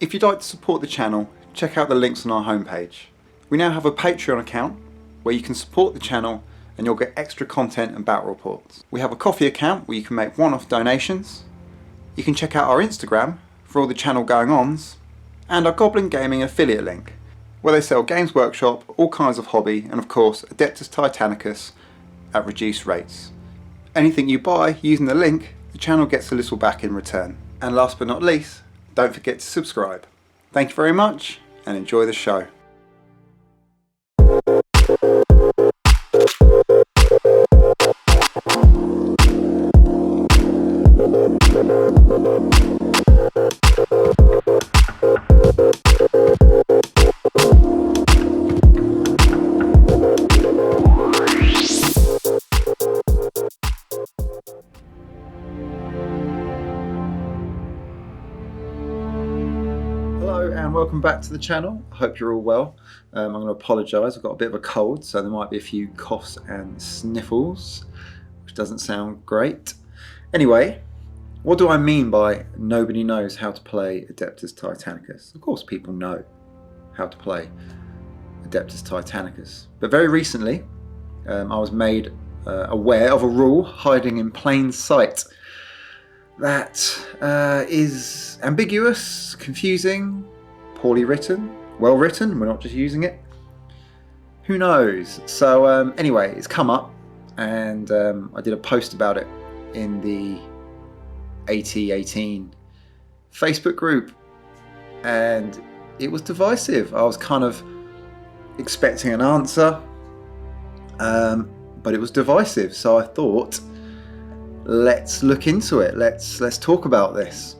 If you'd like to support the channel, check out the links on our homepage. We now have a Patreon account where you can support the channel and you'll get extra content and battle reports. We have a Ko-fi account where you can make one-off donations. You can check out our Instagram for all the channel going-ons, and our Goblin Gaming affiliate link, where they sell Games Workshop, all kinds of hobby, and of course ADEPTUS Titanicus at reduced rates. Anything you buy using the link, the channel gets a little back in return. And last but not least, don't forget to subscribe. Thank you very much and enjoy the show. And welcome back to the channel. I hope you're all well. I'm going to apologise, I've got a bit of a cold, so there might be a few coughs and sniffles, which doesn't sound great. Anyway, what do I mean by nobody knows how to play ADEPTUS Titanicus? Of course people know how to play ADEPTUS Titanicus, but very recently I was made aware of a rule hiding in plain sight that is ambiguous, confusing, poorly written, well written, we're not just using it. Who knows? So anyway, it's come up and I did a post about it in the AT18 Facebook group and it was divisive. I was kind of expecting an answer, but it was divisive, so I thought, let's look into it, let's talk about this.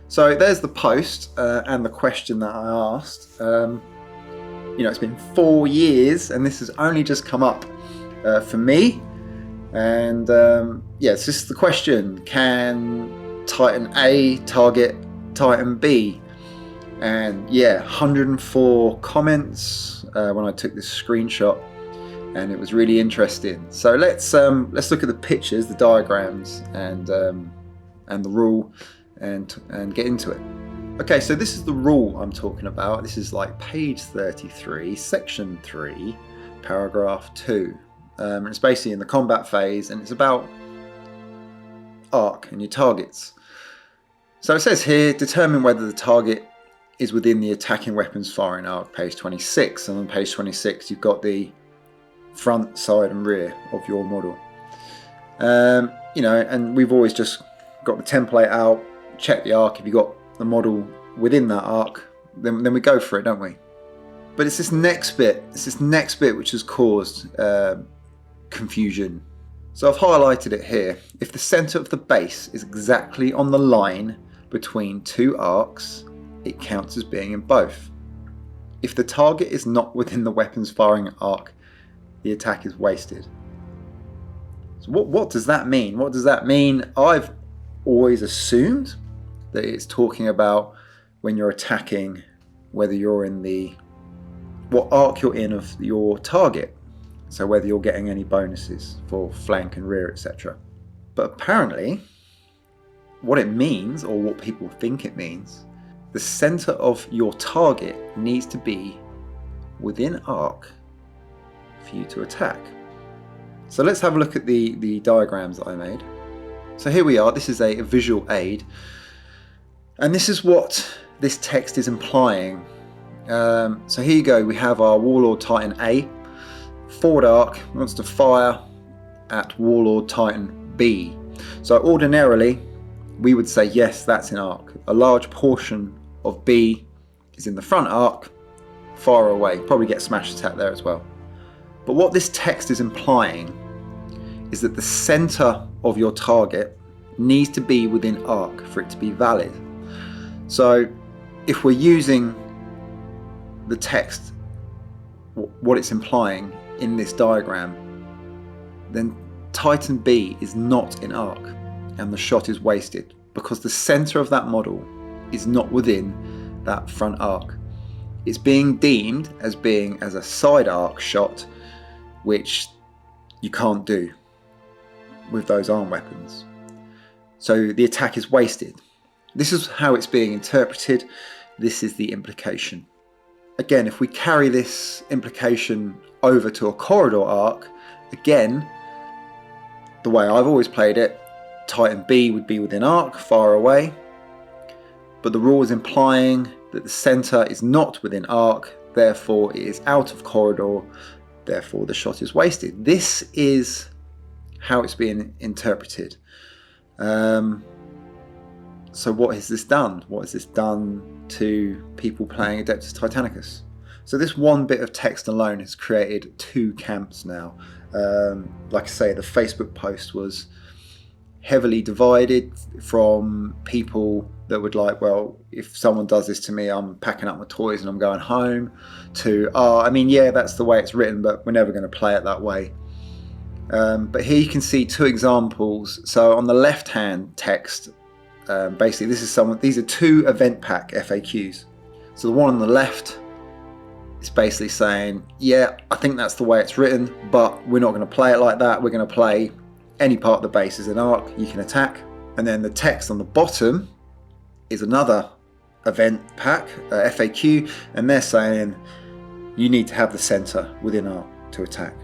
So there's the post and the question that I asked. You know, it's been 4 years and this has only just come up for me. And yes, this is the question: can Titan A target Titan B? And yeah, 104 comments when I took this screenshot, and it was really interesting. So let's look at the pictures, the diagrams, and the rule, and get into it. Okay, so this is the rule I'm talking about. This is like page 33, section 3, paragraph 2. And it's basically in the combat phase, and it's about arc and your targets. So it says here, determine whether the target is within the attacking weapons firing arc, page 26. And on page 26 you've got the front, side and rear of your model. You know, and we've always just got the template out, check the arc. If you've got the model within that arc, then we go for it, don't we? But it's this next bit, which has caused confusion. So I've highlighted it here. If the center of the base is exactly on the line between two arcs, it counts as being in both. If the target is not within the weapon's firing arc, the attack is wasted. So what does that mean? What does that mean? I've always assumed that it's talking about when you're attacking, whether you're in what arc you're in of your target. So whether you're getting any bonuses for flank and rear, etc. But apparently, what it means, or what people think it means, the center of your target needs to be within arc for you to attack. So let's have a look at the diagrams that I made. So here we are, this is a visual aid, and this is what this text is implying. So here you go, we have our Warlord Titan A, forward arc, wants to fire at Warlord Titan B. So ordinarily we would say yes, that's in arc. A large portion of B is in the front arc, far away, probably get smash attack there as well. But what this text is implying is that the center of your target needs to be within arc for it to be valid. So if we're using the text, what it's implying in this diagram, then Titan B is not in arc and the shot is wasted because the center of that model is not within that front arc. It's being deemed as being as a side arc shot, which you can't do with those arm weapons. So the attack is wasted. This is how it's being interpreted this is the implication. Again, if we carry this implication over to a corridor arc, again, the way I've always played it, Titan B would be within arc, far away, but the rule is implying that the center is not within arc, therefore it is out of corridor, therefore the shot is wasted. This is how it's being interpreted. So what has this done? What has this done to people playing Adeptus Titanicus? So this one bit of text alone has created two camps now. Like I say, the Facebook post was heavily divided from people that would like, well, if someone does this to me, I'm packing up my toys and I'm going home, to, oh, I mean, yeah, that's the way it's written, but we're never going to play it that way. But here you can see two examples. So on the left hand text, basically these are two event pack FAQs. So the one on the left is basically saying, yeah, I think that's the way it's written, but we're not going to play it like that. We're going to play any part of the base is an arc, you can attack. And then the text on the bottom is another event pack, FAQ, and they're saying you need to have the center within arc to attack.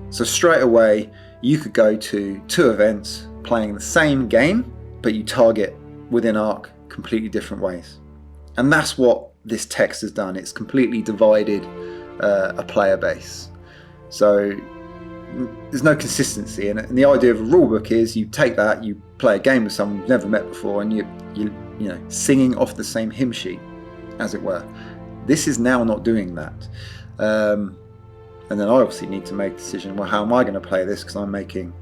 So straight away, you could go to two events playing the same game, but you target within arc completely different ways. And that's what this text has done. It's completely divided a player base. So there's no consistency in it. And the idea of a rulebook is you take that, you play a game with someone you've never met before, and you know, singing off the same hymn sheet, as it were. This is now not doing that. And then I obviously need to make a decision, well, how am I going to play this? Because I'm making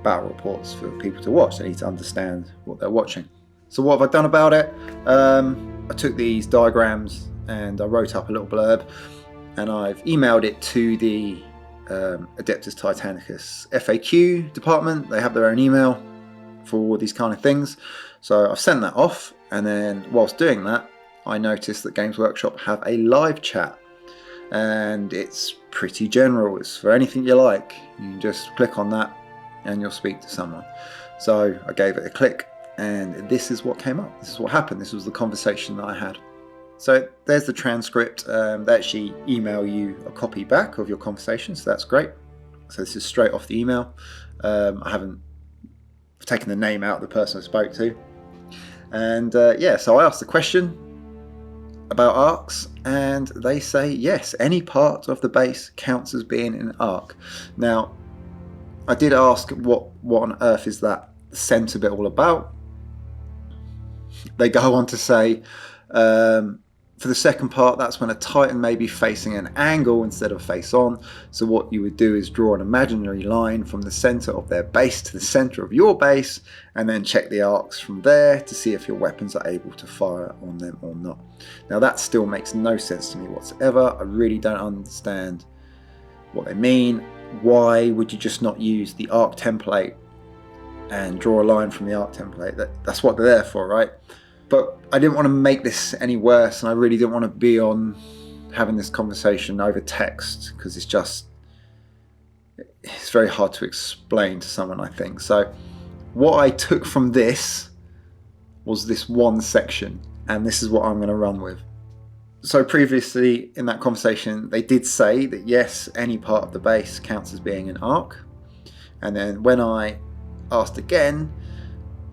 battle reports for people to watch. They need to understand what they're watching. So what have I done about it? I took these diagrams and I wrote up a little blurb, and I've emailed it to the Adeptus Titanicus FAQ department. They have their own email for all these kind of things. So I've sent that off, and then whilst doing that, I noticed that Games Workshop have a live chat, and it's pretty general. It's for anything you like. You can just click on that and you'll speak to someone. So I gave it a click, and this is what came up. This is what happened. This was the conversation that I had. So there's the transcript. They actually email you a copy back of your conversation, so that's great. So this is straight off the email. I haven't taken the name out of the person I spoke to. And yeah, so I asked the question about arcs, and they say yes, any part of the base counts as being an arc. Now, I did ask what on earth is that center bit all about. They go on to say, for the second part, that's when a Titan may be facing an angle instead of face on. So what you would do is draw an imaginary line from the center of their base to the center of your base, and then check the arcs from there to see if your weapons are able to fire on them or not. Now that still makes no sense to me whatsoever. I really don't understand what they mean. Why would you just not use the arc template and draw a line from the arc template? That's what they're there for, right? But I didn't want to make this any worse, and I really didn't want to be on having this conversation over text, because it's very hard to explain to someone, I think. So what I took from this was this one section, and this is what I'm going to run with. So previously in that conversation, they did say that yes, any part of the base counts as being an arc. And then when I asked again,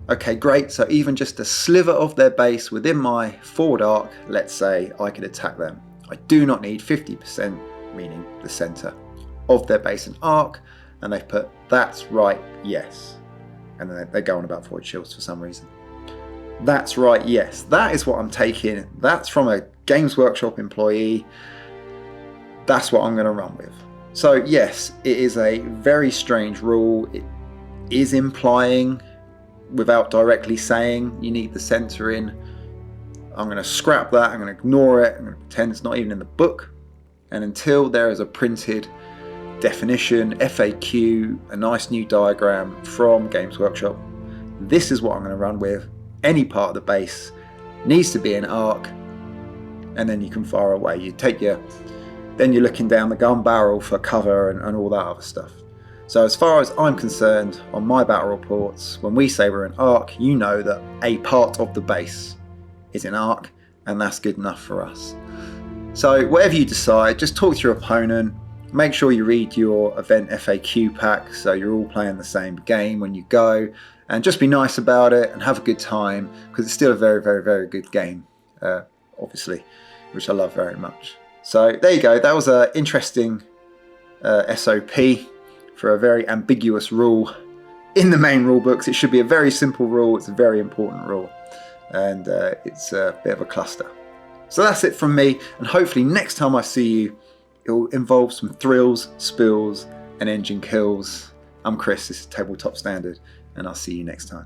okay, great, so even just a sliver of their base within my forward arc, let's say I could attack them. I do not need 50%, meaning the center of their base and arc, and they put, that's right, yes. And then they go on about forward shields for some reason. That's right, yes. That is what I'm taking. That's from a Games Workshop employee. That's what I'm going to run with. So yes, it is a very strange rule. It is implying, without directly saying, you need the center in. I'm going to scrap that. I'm going to ignore it. I'm going to pretend it's not even in the book. And until there is a printed definition, FAQ, a nice new diagram from Games Workshop, this is what I'm going to run with. Any part of the base needs to be an arc, and then you can fire away. You take then you're looking down the gun barrel for cover and all that other stuff. So as far as I'm concerned, on my battle reports, when we say we're an arc, you know that a part of the base is an arc, and that's good enough for us. So whatever you decide, just talk to your opponent. Make sure you read your event FAQ pack so you're all playing the same game when you go, and just be nice about it and have a good time, because it's still a very, very, very good game, obviously, which I love very much. So there you go. That was an interesting SOP for a very ambiguous rule. In the main rule books, it should be a very simple rule. It's a very important rule, and it's a bit of a cluster. So that's it from me, and hopefully next time I see you, it'll involve some thrills, spills, and engine kills. I'm Chris, this is Tabletop Standard, and I'll see you next time.